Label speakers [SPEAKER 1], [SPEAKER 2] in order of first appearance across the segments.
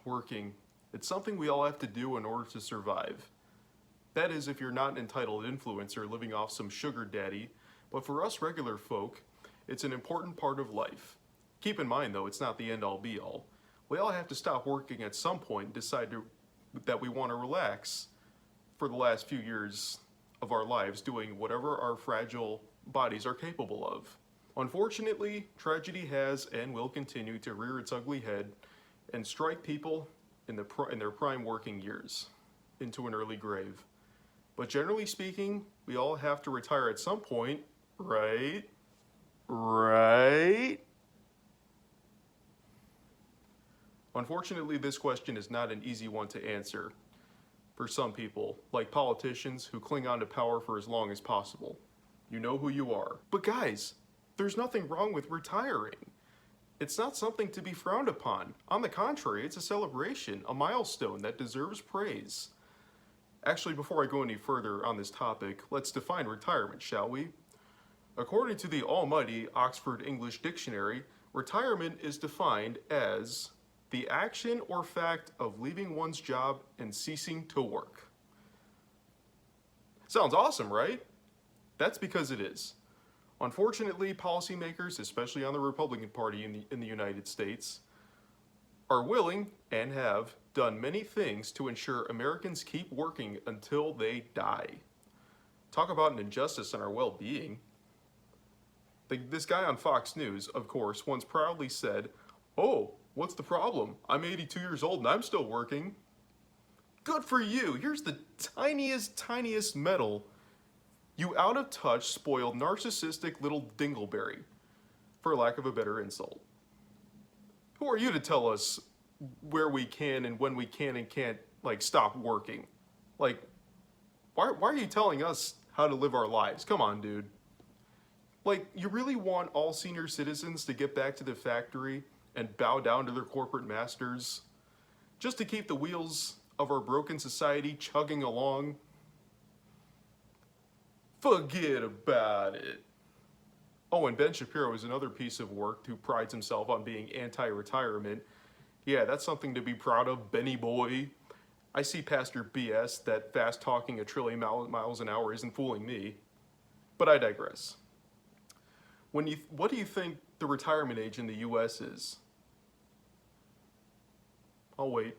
[SPEAKER 1] Working. It's something we all have to do in order to survive. That is, if you're not an entitled influencer living off some sugar daddy, but for us regular folk, it's an important part of life. Keep in mind, though, it's not the end-all be-all. We all have to stop working at some point and decide that we want to relax for the last few years of our lives doing whatever our fragile bodies are capable of. Unfortunately, tragedy has and will continue to rear its ugly head and strike people in their prime working years into an early grave. But generally speaking, we all have to retire at some point, right? Right? Unfortunately, this question is not an easy one to answer for some people, like politicians who cling on to power for as long as possible. You know who you are. But guys, there's nothing wrong with retiring. It's not something to be frowned upon. On the contrary, it's a celebration, a milestone that deserves praise. Actually, before I go any further on this topic, let's define retirement, shall we? According to the almighty Oxford English Dictionary, retirement is defined as the action or fact of leaving one's job and ceasing to work. Sounds awesome, right? That's because it is. Unfortunately, policymakers, especially on the Republican Party in the United States, are willing and have done many things to ensure Americans keep working until they die. Talk about an injustice in our well-being. This guy on Fox News, of course, once proudly said, "Oh, what's the problem? I'm 82 years old and I'm still working." Good for you. Here's the tiniest medal. You out-of-touch, spoiled, narcissistic little dingleberry, for lack of a better insult. Who are you to tell us where we can and when we can and can't, stop working? Why are you telling us how to live our lives? Come on, dude. You really want all senior citizens to get back to the factory and bow down to their corporate masters just to keep the wheels of our broken society chugging along? Forget about it. Oh, and Ben Shapiro is another piece of work who prides himself on being anti-retirement. Yeah, that's something to be proud of, Benny boy. I see past your BS that fast talking a trillion miles an hour isn't fooling me. But I digress. What do you think the retirement age in the US is? I'll wait.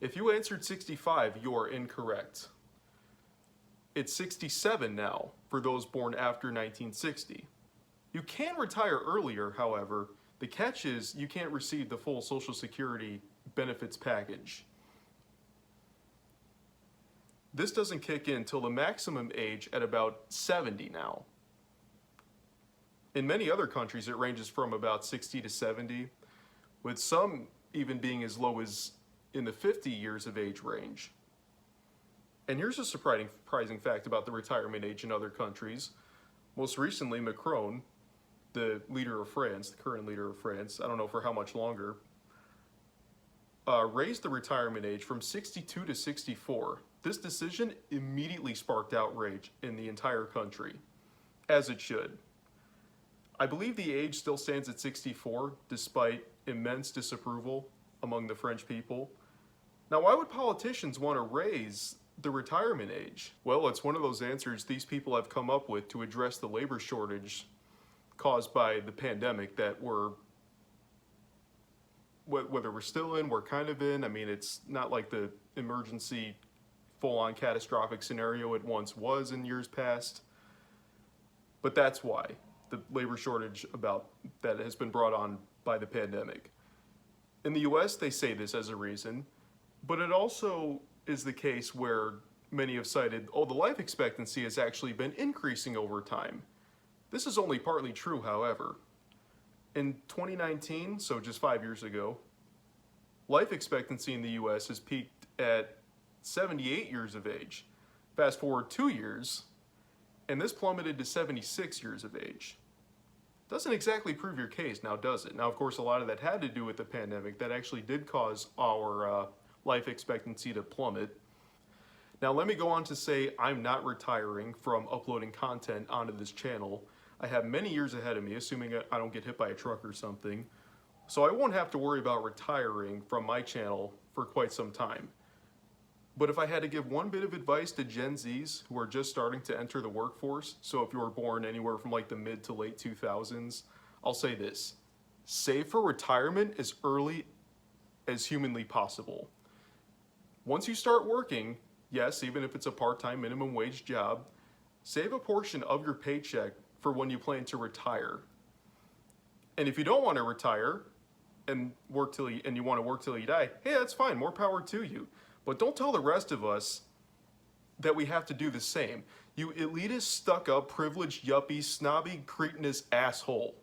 [SPEAKER 1] If you answered 65, you are incorrect. It's 67 now for those born after 1960. You can retire earlier, however. The catch is you can't receive the full Social Security benefits package. This doesn't kick in till the maximum age at about 70 now. In many other countries, it ranges from about 60 to 70, with some even being as low as in the 50 years of age range. And here's a surprising fact about the retirement age in other countries. Most recently, Macron, the leader of France, the current leader of France, I don't know for how much longer, raised the retirement age from 62 to 64. This decision immediately sparked outrage in the entire country, as it should. I believe the age still stands at 64, despite immense disapproval among the French people. Now, why would politicians want to raise the retirement age? Well, it's one of those answers these people have come up with to address the labor shortage caused by the pandemic that whether we're still in, we're kind of in. I mean, it's not like the emergency full-on catastrophic scenario it once was in years past. But that's why, the labor shortage that has been brought on by the pandemic. In the US, they say this as a reason, but it also is the case where many have cited, the life expectancy has actually been increasing over time. This is only partly true, however. In 2019, so just 5 years ago, life expectancy in the US has peaked at 78 years of age. Fast forward 2 years, and this plummeted to 76 years of age. Doesn't exactly prove your case, now does it? Now, of course, a lot of that had to do with the pandemic. That actually did cause our life expectancy to plummet. Now, let me go on to say I'm not retiring from uploading content onto this channel. I have many years ahead of me, assuming I don't get hit by a truck or something, So I won't have to worry about retiring from my channel for quite some time. But if I had to give one bit of advice to Gen Zs who are just starting to enter the workforce, so if you were born anywhere from like the mid to late 2000s, I'll say this: save for retirement as early as humanly possible. Once you start working, yes, even if it's a part-time minimum wage job, save a portion of your paycheck for when you plan to retire. And if you don't want to retire and you want to work till you die, hey, that's fine, more power to you. But don't tell the rest of us that we have to do the same. You elitist, stuck-up, privileged, yuppie, snobby, cretinous asshole.